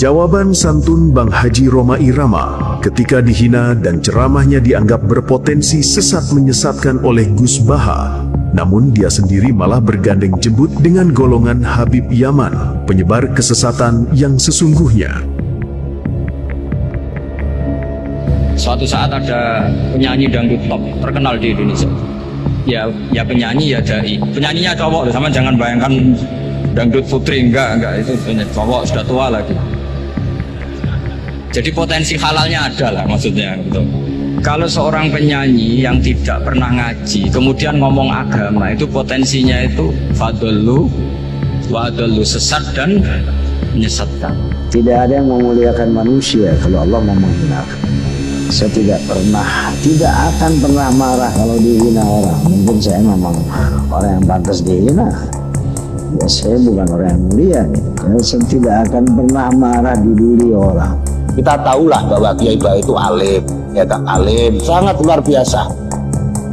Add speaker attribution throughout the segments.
Speaker 1: Jawaban santun Bang Haji Rhoma Irama ketika dihina dan ceramahnya dianggap berpotensi sesat menyesatkan oleh Gus Baha. Namun dia sendiri malah bergandeng jembut dengan golongan Habib Yaman, penyebar kesesatan yang sesungguhnya.
Speaker 2: Suatu saat ada penyanyi dangdut top terkenal di Indonesia. Ya penyanyi ya dai. Penyanyinya cowok loh, sama jangan bayangkan dangdut putri, enggak itu cowok sudah tua lagi. Jadi potensi halalnya ada lah maksudnya gitu. Kalau seorang penyanyi yang tidak pernah ngaji kemudian ngomong agama, itu potensinya itu fadlu sesat dan menyesatkan.
Speaker 3: Tidak ada yang memuliakan manusia kalau Allah mau menghinakan. Saya tidak akan pernah marah kalau dihina orang. Mungkin saya memang orang yang pantas dihina. Ya saya bukan orang yang mulia. Saya tidak akan pernah marah dibully orang.
Speaker 4: Kita tahulah bahwa Kiai Bah itu alim, ya kan, alim, sangat luar biasa.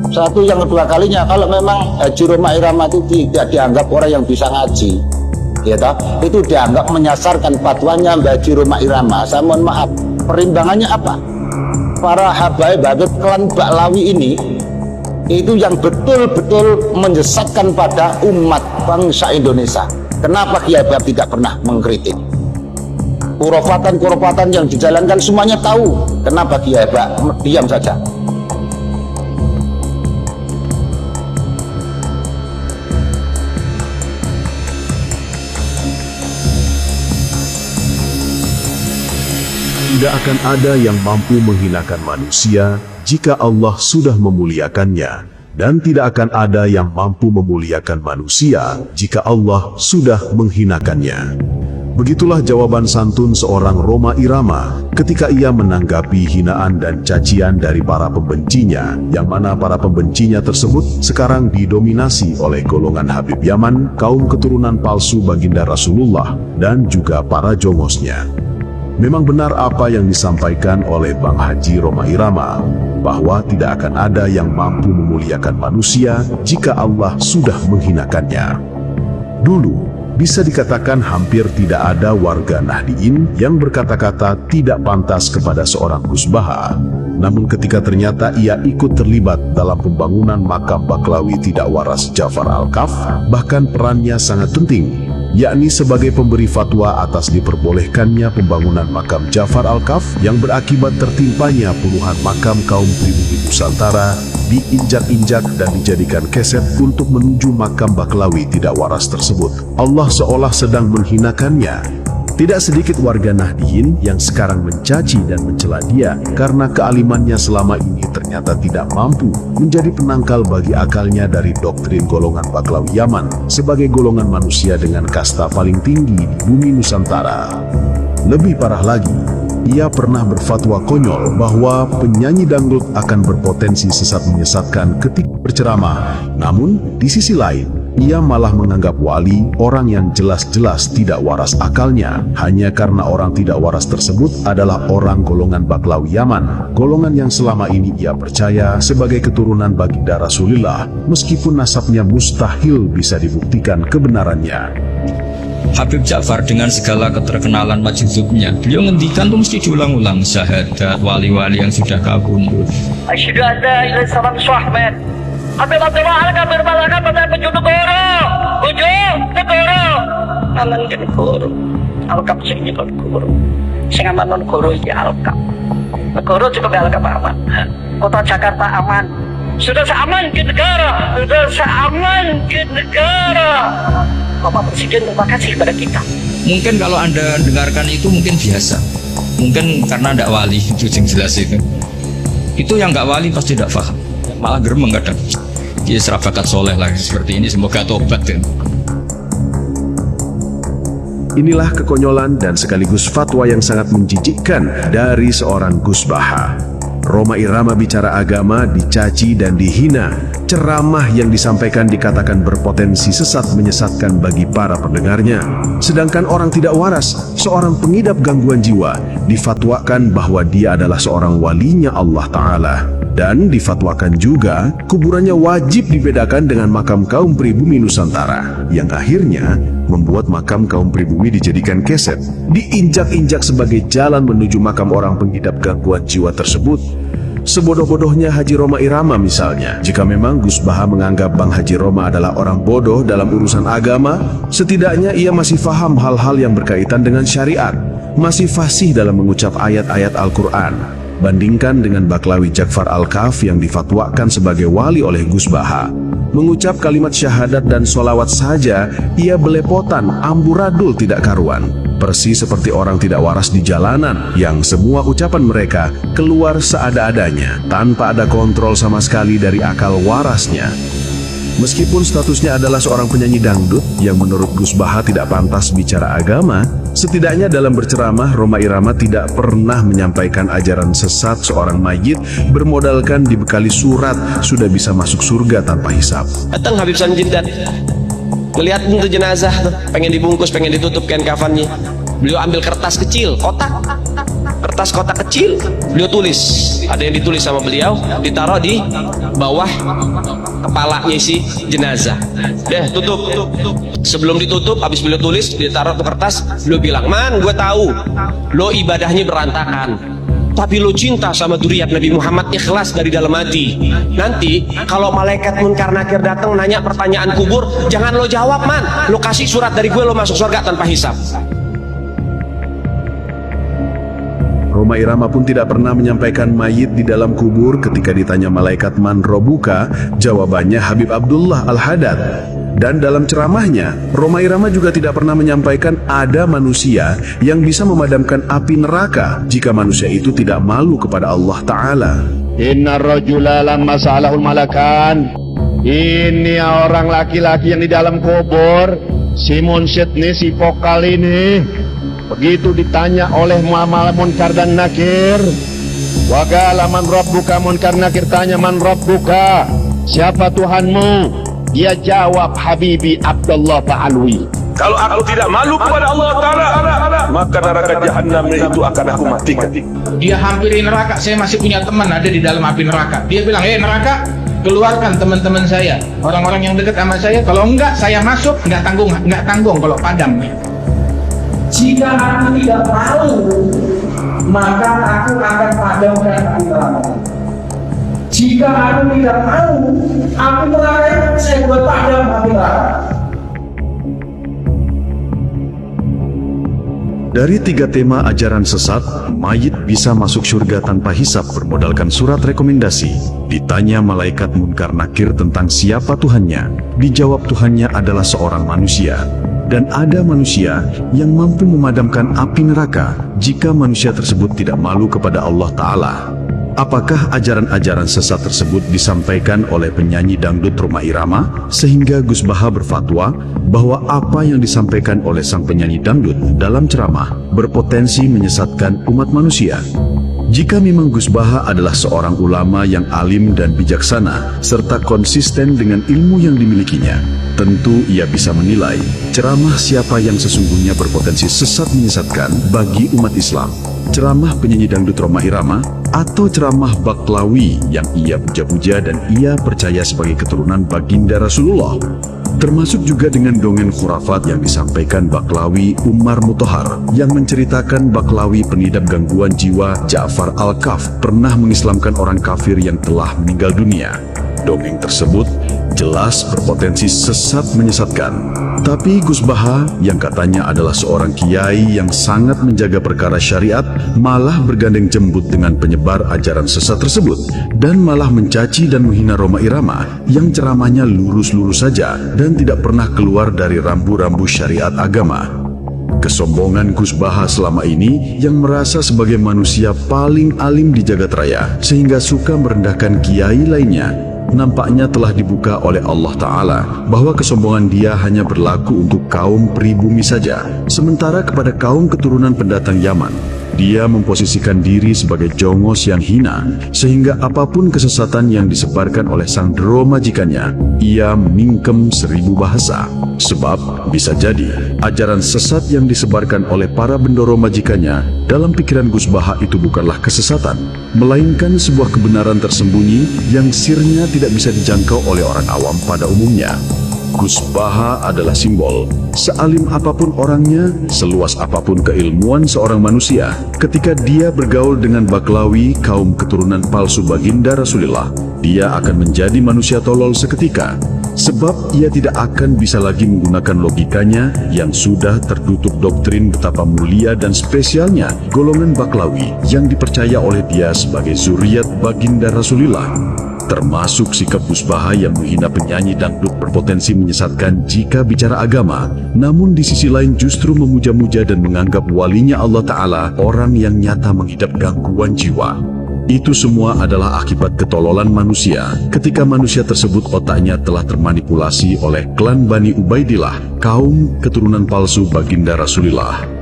Speaker 4: Satu, yang kedua kalinya, kalau memang Haji Rhoma Irama itu tidak dianggap orang yang bisa ngaji, ya tak, itu dianggap menyasarkan fatwanya Haji Rhoma Irama. Saya mohon maaf, perimbangannya apa? Para habaib klan Baklawi ini itu yang betul-betul menyesatkan pada umat bangsa Indonesia. Kenapa Kiai Bah tidak pernah mengkritik? Kurofatan yang dijalankan semuanya tahu. Kenapa Kiai Bah diam saja?
Speaker 1: Tidak akan ada yang mampu menghinakan manusia jika Allah sudah memuliakannya, dan tidak akan ada yang mampu memuliakan manusia jika Allah sudah menghinakannya. Begitulah jawaban santun seorang Rhoma Irama ketika ia menanggapi hinaan dan cacian dari para pembencinya, yang mana para pembencinya tersebut sekarang didominasi oleh golongan Habib Yaman, kaum keturunan palsu baginda Rasulullah, dan juga para jongosnya. Memang benar apa yang disampaikan oleh Bang Haji Rhoma Irama, bahwa tidak akan ada yang mampu memuliakan manusia jika Allah sudah menghinakannya. Dulu, bisa dikatakan hampir tidak ada warga Nahdien yang berkata-kata tidak pantas kepada seorang Gus Baha. Namun ketika ternyata ia ikut terlibat dalam pembangunan makam Baklawi tidak waras Ja'far Al-Kaf, bahkan perannya sangat penting, yakni sebagai pemberi fatwa atas diperbolehkannya pembangunan makam Ja'far Al-Kaf yang berakibat tertimpanya puluhan makam kaum pribumi Nusantara, diinjak-injak dan dijadikan keset untuk menuju makam Baklawi tidak waras tersebut. Allah seolah sedang menghinakannya. Tidak sedikit warga Nahdien yang sekarang mencaci dan mencela dia karena kealimannya selama ini ternyata tidak mampu menjadi penangkal bagi akalnya dari doktrin golongan Baklawi Yaman sebagai golongan manusia dengan kasta paling tinggi di bumi Nusantara. Lebih parah lagi, ia pernah berfatwa konyol bahwa penyanyi dangdut akan berpotensi sesat menyesatkan ketika berceramah. Namun, di sisi lain, ia malah menganggap wali orang yang jelas-jelas tidak waras akalnya, hanya karena orang tidak waras tersebut adalah orang golongan Baklawi Yaman, golongan yang selama ini ia percaya sebagai keturunan baginda Rasulullah, meskipun nasabnya mustahil bisa dibuktikan kebenarannya.
Speaker 2: Habib Ja'far dengan segala keterkenalan majuzubnya, beliau ngendikan tuh mesti diulang-ulang syahadat wali-wali yang sudah kabundut.
Speaker 5: Asyhadu an la ilaha illallah. Habib Abdullah berbalaka pada penjuru negara. Negara. Aman ke negara. Alkap sing nyekot negara. Sing aman negara ya alkap. Negara cukup alkap aman. Kota Jakarta aman. Sudah seaman ke negara. Bapak Presiden terima kasih kepada kita.
Speaker 2: Mungkin kalau Anda dengarkan itu mungkin biasa. Mungkin karena tidak wali, itu yang jelas itu. Itu yang nggak wali pasti tidak paham. Malah geremeng kadang. Dia serabakat soleh lagi seperti ini, semoga tobat.
Speaker 1: Inilah kekonyolan dan sekaligus fatwa yang sangat menjijikkan dari seorang Gus Baha. Rhoma Irama bicara agama dicaci dan dihina ceramah yang disampaikan dikatakan berpotensi sesat menyesatkan bagi para pendengarnya. Sedangkan orang tidak waras, seorang pengidap gangguan jiwa, difatwakan bahwa dia adalah seorang walinya Allah Ta'ala. Dan difatwakan juga kuburannya wajib dibedakan dengan makam kaum pribumi Nusantara, yang akhirnya membuat makam kaum pribumi dijadikan keset, diinjak-injak sebagai jalan menuju makam orang pengidap gangguan jiwa tersebut. Sebodoh-bodohnya Haji Roma Irama misalnya, jika memang Gus Baha menganggap Bang Haji Roma adalah orang bodoh dalam urusan agama, setidaknya ia masih faham hal-hal yang berkaitan dengan syariat, masih fasih dalam mengucap ayat-ayat Al-Quran. Bandingkan dengan Baklawi Jakfar Al-Kaf yang difatwakan sebagai wali oleh Gus Baha. Mengucap kalimat syahadat dan sholawat saja, ia belepotan, amburadul tidak karuan. Persis seperti orang tidak waras di jalanan, yang semua ucapan mereka keluar seada-adanya, tanpa ada kontrol sama sekali dari akal warasnya. Meskipun statusnya adalah seorang penyanyi dangdut yang menurut Gus Baha tidak pantas bicara agama, setidaknya dalam berceramah Roma Irama tidak pernah menyampaikan ajaran sesat seorang mayit bermodalkan dibekali surat sudah bisa masuk surga tanpa hisab.
Speaker 6: Datang Habib Sanjindat, ngeliat itu jenazah tuh, pengen dibungkus, pengen ditutup kain kafannya. Beliau ambil kertas kecil, kertas kotak kecil, beliau tulis, ada yang ditulis sama beliau, ditaruh di bawah kepalanya si jenazah. Deh, tutup. Sebelum ditutup, habis beliau tulis, ditaruh tuh kertas, beliau bilang, "Man, gue tahu lo ibadahnya berantakan, tapi lo cinta sama dzurriyyat Nabi Muhammad, ikhlas dari dalam hati. Nanti kalau malaikat munkar nakir datang nanya pertanyaan kubur, jangan lo jawab, man. Lo kasih surat dari gue, lo masuk surga tanpa hisab."
Speaker 1: Roma Irama pun tidak pernah menyampaikan mayit di dalam kubur. Ketika ditanya malaikat man robuka, jawabannya Habib Abdullah Al-Haddad. Dan dalam ceramahnya, Roma Irama juga tidak pernah menyampaikan ada manusia yang bisa memadamkan api neraka jika manusia itu tidak malu kepada Allah Ta'ala.
Speaker 7: Inna rajula lamma sa'alahul malakan. Ini orang laki-laki yang di dalam kubur, si munsyid nih, si vokal ini, begitu ditanya oleh Muhammad Munkar dan Nakir, waqala man rabbuka, Munkar Nakir tanya man rabbuka, siapa Tuhanmu? Dia jawab, Habibi Abdullah Ta'alwi.
Speaker 8: Kalau aku tidak malu kepada Allah Ta'ala, maka neraka jahanam itu akan aku matikan.
Speaker 9: Dia hampiri neraka. Saya masih punya teman ada di dalam api neraka. Dia bilang, neraka, keluarkan teman-teman saya, orang-orang yang dekat sama saya. Kalau enggak, saya masuk, enggak tanggung kalau padam. Jika aku tidak mau, maka aku akan padamkan api neraka. Jika aku tidak mau, api neraka saya buat padam api neraka.
Speaker 1: Dari 3 tema ajaran sesat, mayit bisa masuk surga tanpa hisab bermodalkan surat rekomendasi. Ditanya malaikat munkar nakir tentang siapa Tuhannya, dijawab Tuhannya adalah seorang manusia. Dan ada manusia yang mampu memadamkan api neraka jika manusia tersebut tidak malu kepada Allah Ta'ala. Apakah ajaran-ajaran sesat tersebut disampaikan oleh penyanyi dangdut Roma Irama sehingga Gus Baha berfatwa bahwa apa yang disampaikan oleh sang penyanyi dangdut dalam ceramah berpotensi menyesatkan umat manusia? Jika memang Gus Baha adalah seorang ulama yang alim dan bijaksana serta konsisten dengan ilmu yang dimilikinya, tentu ia bisa menilai ceramah siapa yang sesungguhnya berpotensi sesat menyesatkan bagi umat Islam. Ceramah penyanyi dangdut Roma Irama atau ceramah Baklawi yang ia puja-puja dan ia percaya sebagai keturunan baginda Rasulullah. Termasuk juga dengan dongeng khurafat yang disampaikan Baklawi Umar Mutahar yang menceritakan Baklawi pengidap gangguan jiwa Ja'far Al-Kaf pernah mengislamkan orang kafir yang telah meninggal dunia. Dongeng tersebut jelas berpotensi sesat menyesatkan. Tapi Gus Baha yang katanya adalah seorang kiai yang sangat menjaga perkara syariat malah bergandeng jembut dengan penyebar ajaran sesat tersebut dan malah mencaci dan menghina Roma Irama yang ceramahnya lurus-lurus saja dan tidak pernah keluar dari rambu-rambu syariat agama. Kesombongan Gus Baha selama ini yang merasa sebagai manusia paling alim di jagat raya sehingga suka merendahkan kiai lainnya nampaknya telah dibuka oleh Allah Ta'ala bahwa kesombongan dia hanya berlaku untuk kaum pribumi saja, sementara kepada kaum keturunan pendatang Yaman dia memposisikan diri sebagai jongos yang hina, sehingga apapun kesesatan yang disebarkan oleh sang dero majikannya, ia mingkem 1000 bahasa. Sebab bisa jadi ajaran sesat yang disebarkan oleh para bendoro majikannya dalam pikiran Gus Baha itu bukanlah kesesatan, melainkan sebuah kebenaran tersembunyi yang sirnya tidak bisa dijangkau oleh orang awam pada umumnya. Gus Baha adalah simbol. Sealim apapun orangnya, seluas apapun keilmuan seorang manusia, ketika dia bergaul dengan Baklawi, kaum keturunan palsu baginda Rasulullah, dia akan menjadi manusia tolol seketika. Sebab ia tidak akan bisa lagi menggunakan logikanya yang sudah tertutup doktrin betapa mulia dan spesialnya golongan Baklawi yang dipercaya oleh dia sebagai zuriat baginda Rasulullah. Termasuk sikap Gus Baha yang menghina penyanyi dangdut berpotensi menyesatkan jika bicara agama, namun di sisi lain justru memuja-muja dan menganggap walinya Allah Ta'ala orang yang nyata mengidap gangguan jiwa. Itu semua adalah akibat ketololan manusia ketika manusia tersebut otaknya telah termanipulasi oleh klan Bani Ubaidillah, kaum keturunan palsu baginda Rasulullah.